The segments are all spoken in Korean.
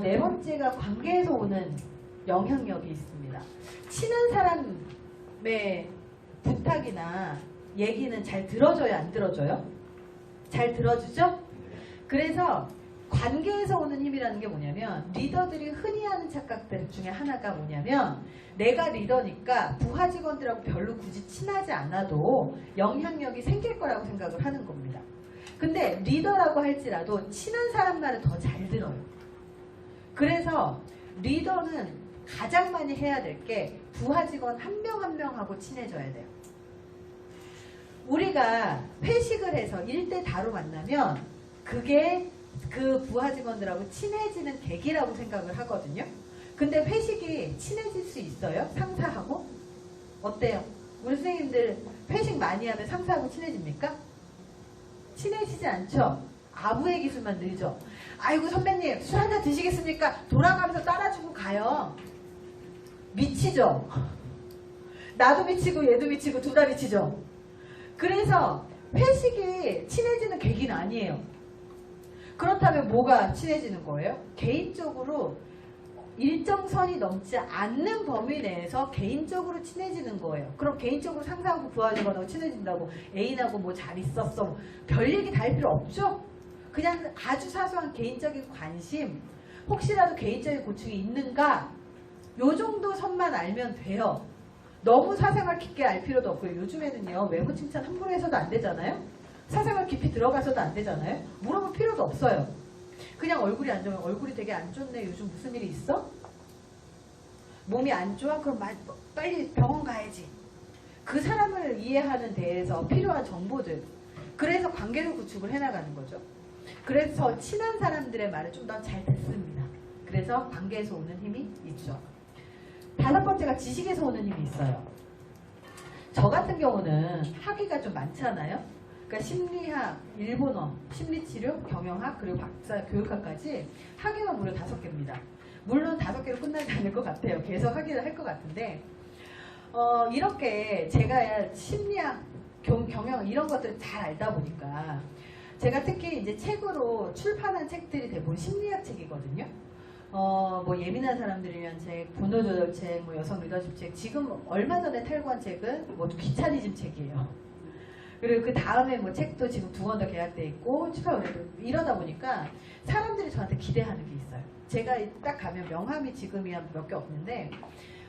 네 번째가 관계에서 오는 영향력이 있습니다. 친한 사람의 부탁이나 얘기는 잘 들어줘요, 안 들어줘요? 잘 들어주죠? 그래서 관계에서 오는 힘이라는 게 뭐냐면, 리더들이 흔히 하는 착각들 중에 하나가 뭐냐면, 내가 리더니까 부하 직원들하고 별로 굳이 친하지 않아도 영향력이 생길 거라고 생각을 하는 겁니다. 근데 리더라고 할지라도 친한 사람 말을 더 잘 들어요. 그래서 리더는 가장 많이 해야 될 게 부하 직원 한 명 한 명하고 친해져야 돼요. 우리가 회식을 해서 일대다로 만나면 그게 그 부하 직원들하고 친해지는 계기라고 생각을 하거든요. 근데 회식이 친해질 수 있어요? 상사하고? 어때요? 우리 선생님들 회식 많이 하면 상사하고 친해집니까? 친해지지 않죠? 아부의 기술만 늘죠. 아이고 선배님 술 한잔 드시겠습니까? 돌아가면서 따라주고 가요. 미치죠? 나도 미치고 얘도 미치고 둘 다 미치죠? 그래서 회식이 친해지는 계기는 아니에요. 그렇다면 뭐가 친해지는 거예요? 개인적으로 일정 선이 넘지 않는 범위 내에서 개인적으로 친해지는 거예요. 그럼 개인적으로 상사하고 부하 직원하고 친해진다고 애인하고 뭐 잘 있었어 별 얘기 다 할 필요 없죠? 그냥 아주 사소한 개인적인 관심, 혹시라도 개인적인 고충이 있는가, 요 정도 선만 알면 돼요. 너무 사생활 깊게 알 필요도 없고요. 요즘에는요, 외모 칭찬 함부로 해서도 안 되잖아요? 사생활 깊이 들어가서도 안 되잖아요? 물어볼 필요도 없어요. 그냥 얼굴이 안 좋으면 얼굴이 되게 안 좋네. 요즘 무슨 일이 있어? 몸이 안 좋아? 그럼 빨리 병원 가야지. 그 사람을 이해하는 데에서 필요한 정보들. 그래서 관계를 구축을 해나가는 거죠. 그래서 친한 사람들의 말을 좀 더 잘 듣습니다. 그래서 관계에서 오는 힘이 있죠. 다섯 번째가 지식에서 오는 힘이 있어요. 저 같은 경우는 학위가 좀 많잖아요. 그러니까 심리학, 일본어, 심리치료, 경영학, 그리고 박사 교육학까지 학위가 무려 5개입니다. 물론 5개로 끝나지 않을 것 같아요. 계속 학위를 할 것 같은데 이렇게 제가 심리학, 경영 이런 것들을 잘 알다 보니까 제가 특히 이제 책으로 출판한 책들이 대부분 심리학 책이거든요. 뭐 예민한 사람들이면 책, 분노조절 책, 뭐 여성 리더십 책, 지금 얼마 전에 탈구한 책은 뭐 귀차니즘 책이에요. 그리고 그 다음에 뭐 책도 지금 2권 더 계약돼 있고 출판원에도 이러다 보니까 사람들이 저한테 기대하는 게 있어요. 제가 딱 가면 명함이 지금이야 몇 개 없는데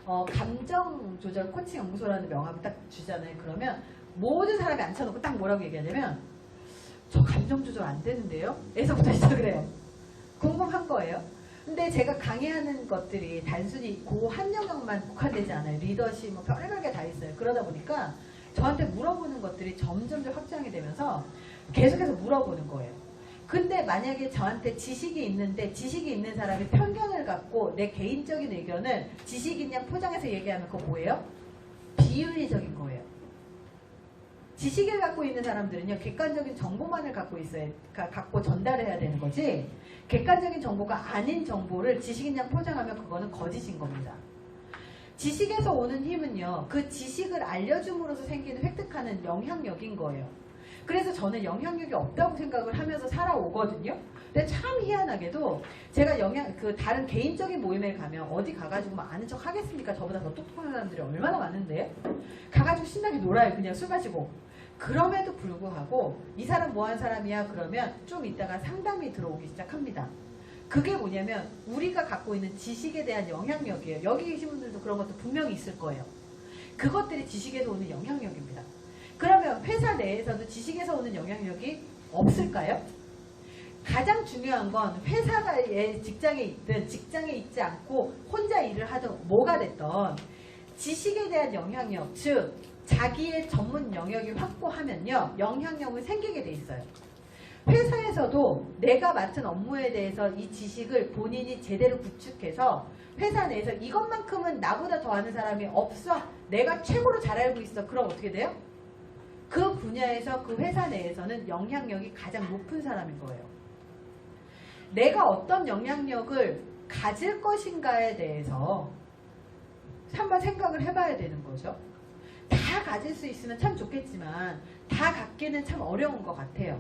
감정 조절 코칭 연구소라는 명함을 딱 주잖아요. 그러면 모든 사람이 앉혀놓고 딱 뭐라고 얘기하냐면 저 감정 조절 안 되는데요? 에서부터 시작을 해요. 궁금한 거예요. 근데 제가 강의하는 것들이 단순히 그 한 영역만 국한되지 않아요. 리더십, 뭐 별별 게 다 있어요. 그러다 보니까 저한테 물어보는 것들이 점점 확장이 되면서 계속해서 물어보는 거예요. 근데 만약에 저한테 지식이 있는데 지식이 있는 사람이 편견을 갖고 내 개인적인 의견을 지식인 양 포장해서 얘기하면 그거 뭐예요? 비윤리적인 거예요. 지식을 갖고 있는 사람들은요, 객관적인 정보만을 갖고 있어야, 갖고 전달해야 되는 거지, 객관적인 정보가 아닌 정보를 지식인 양 포장하면 그거는 거짓인 겁니다. 지식에서 오는 힘은요, 그 지식을 알려줌으로써 생기는 획득하는 영향력인 거예요. 그래서 저는 영향력이 없다고 생각을 하면서 살아오거든요. 근데 참 희한하게도 제가 다른 개인적인 모임에 가면 어디 가가지고 막 아는 척 하겠습니까? 저보다 더 똑똑한 사람들이 얼마나 많은데? 가가지고 신나게 놀아요. 그냥 술 마시고. 그럼에도 불구하고 이 사람 뭐 하는 사람이야? 그러면 좀 있다가 상담이 들어오기 시작합니다. 그게 뭐냐면 우리가 갖고 있는 지식에 대한 영향력이에요. 여기 계신 분들도 그런 것도 분명히 있을 거예요. 그것들이 지식에서 오는 영향력입니다. 그러면 회사 내에서도 지식에서 오는 영향력이 없을까요? 가장 중요한 건 회사에 직장에 있든 직장에 있지 않고 혼자 일을 하든 뭐가 됐던 지식에 대한 영향력, 즉 자기의 전문 영역을 확보하면요, 영향력은 생기게 돼 있어요. 회사에서도 내가 맡은 업무에 대해서 이 지식을 본인이 제대로 구축해서 회사 내에서 이것만큼은 나보다 더 아는 사람이 없어, 내가 최고로 잘 알고 있어, 그럼 어떻게 돼요? 그 분야에서 그 회사 내에서는 영향력이 가장 높은 사람인 거예요. 내가 어떤 영향력을 가질 것인가에 대해서 한번 생각을 해봐야 되는 거죠. 다 가질 수 있으면 참 좋겠지만 다 갖기는 참 어려운 것 같아요.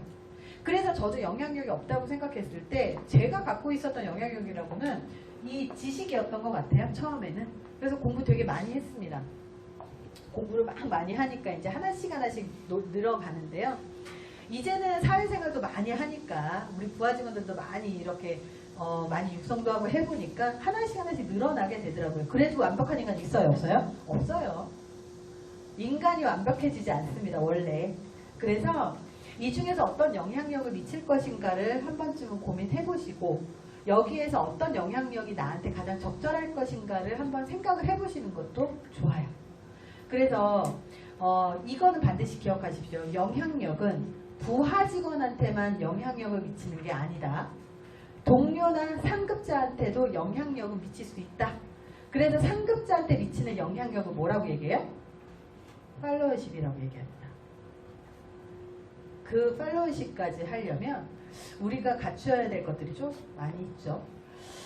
그래서 저도 영향력이 없다고 생각했을 때 제가 갖고 있었던 영향력이라고는 이 지식이었던 것 같아요. 처음에는. 그래서 공부 되게 많이 했습니다. 공부를 막 많이 하니까 이제 하나씩 하나씩 늘어가는데요. 이제는 사회생활도 많이 하니까 우리 부하 직원들도 많이 이렇게 많이 육성도 하고 해보니까 하나씩 하나씩 늘어나게 되더라고요. 그래도 완벽한 인간 있어요? 없어요? 없어요. 인간이 완벽해지지 않습니다. 원래. 그래서 이 중에서 어떤 영향력을 미칠 것인가를 한 번쯤은 고민해보시고 여기에서 어떤 영향력이 나한테 가장 적절할 것인가를 한번 생각을 해보시는 것도 좋아요. 그래서 이거는 반드시 기억하십시오. 영향력은 부하 직원한테만 영향력을 미치는 게 아니다. 동료나 상급자한테도 영향력을 미칠 수 있다. 그래서 상급자한테 미치는 영향력은 뭐라고 얘기해요? 팔로워십이라고 얘기합니다. 그 팔로워십까지 하려면 우리가 갖춰야 될 것들이 좀 많이 있죠.